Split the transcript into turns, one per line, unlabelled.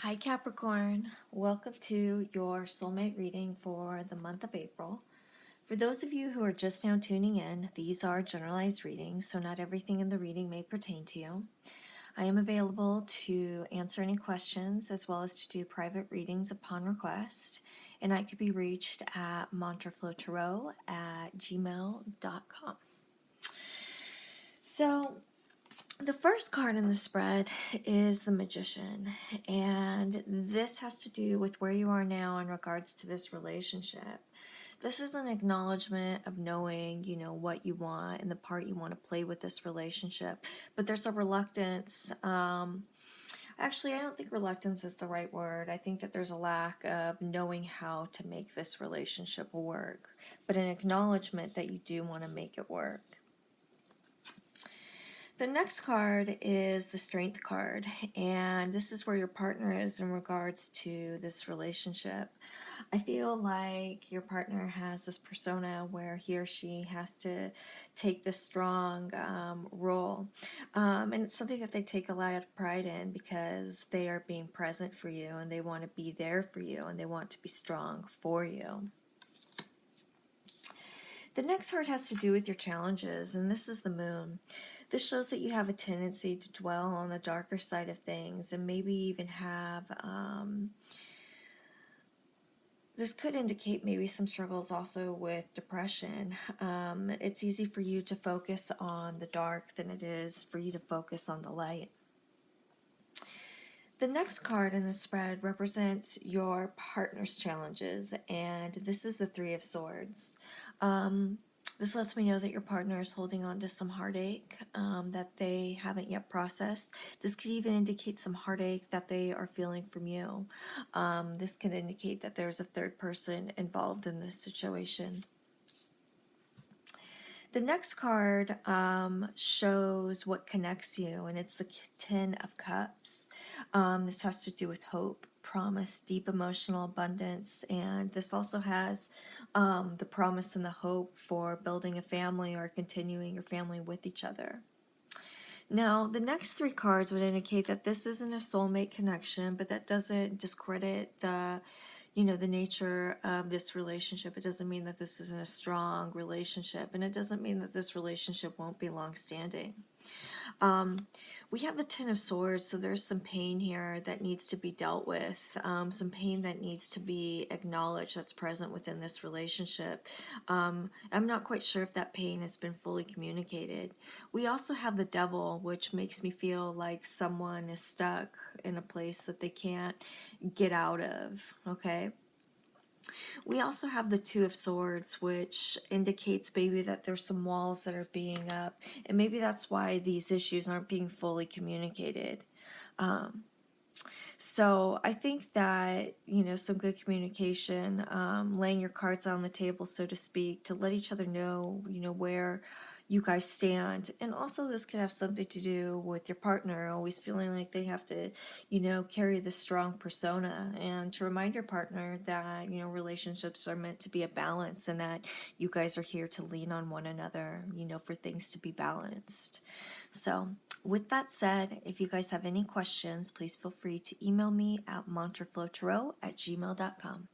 Hi Capricorn, welcome to your soulmate reading for the month of April. For those of you who are just now tuning in, these are generalized readings, so not everything in the reading may pertain to you. I am available to answer any questions as well as to do private readings upon request, and I could be reached at mantraflowtarot@gmail.com. So the first card in the spread is the Magician, and this has to do with where you are now in regards to this relationship. This is an acknowledgement of knowing, what you want and the part you want to play with this relationship, but there's a reluctance. Actually, I don't think reluctance is the right word. I think that there's a lack of knowing how to make this relationship work, but an acknowledgement that you do want to make it work. The next card is the Strength card, and this is where your partner is in regards to this relationship. I feel like your partner has this persona where he or she has to take this strong role, and it's something that they take a lot of pride in because they are being present for you and they want to be there for you and they want to be strong for you. The next card has to do with your challenges, and this is the Moon. This shows that you have a tendency to dwell on the darker side of things and maybe even have, this could indicate maybe some struggles also with depression. It's easy for you to focus on the dark than it is for you to focus on the light. The next card in the spread represents your partner's challenges, and this is the Three of Swords. This lets me know that your partner is holding on to some heartache that they haven't yet processed. This could even indicate some heartache that they are feeling from you. This can indicate that there's a third person involved in this situation. The next card shows what connects you, and it's the Ten of Cups. This has to do with hope, promise, deep emotional abundance, and this also has the promise and the hope for building a family or continuing your family with each other. Now, the next three cards would indicate that this isn't a soulmate connection, but that doesn't discredit the nature of this relationship. It doesn't mean that this isn't a strong relationship, and it doesn't mean that this relationship won't be long-standing. We have the Ten of Swords, so there's some pain here that needs to be dealt with, some pain that needs to be acknowledged that's present within this relationship. I'm not quite sure if that pain has been fully communicated. We also have the Devil, which makes me feel like someone is stuck in a place that they can't get out of, okay? We also have the Two of Swords, which indicates maybe that there's some walls that are being up, and maybe that's why these issues aren't being fully communicated. So I think that, some good communication, laying your cards on the table, so to speak, to let each other know, where you guys stand. And also this could have something to do with your partner always feeling like they have to, carry this strong persona, and to remind your partner that, relationships are meant to be a balance and that you guys are here to lean on one another, for things to be balanced. So with that said, if you guys have any questions, please feel free to email me at mantraflowtarot@gmail.com.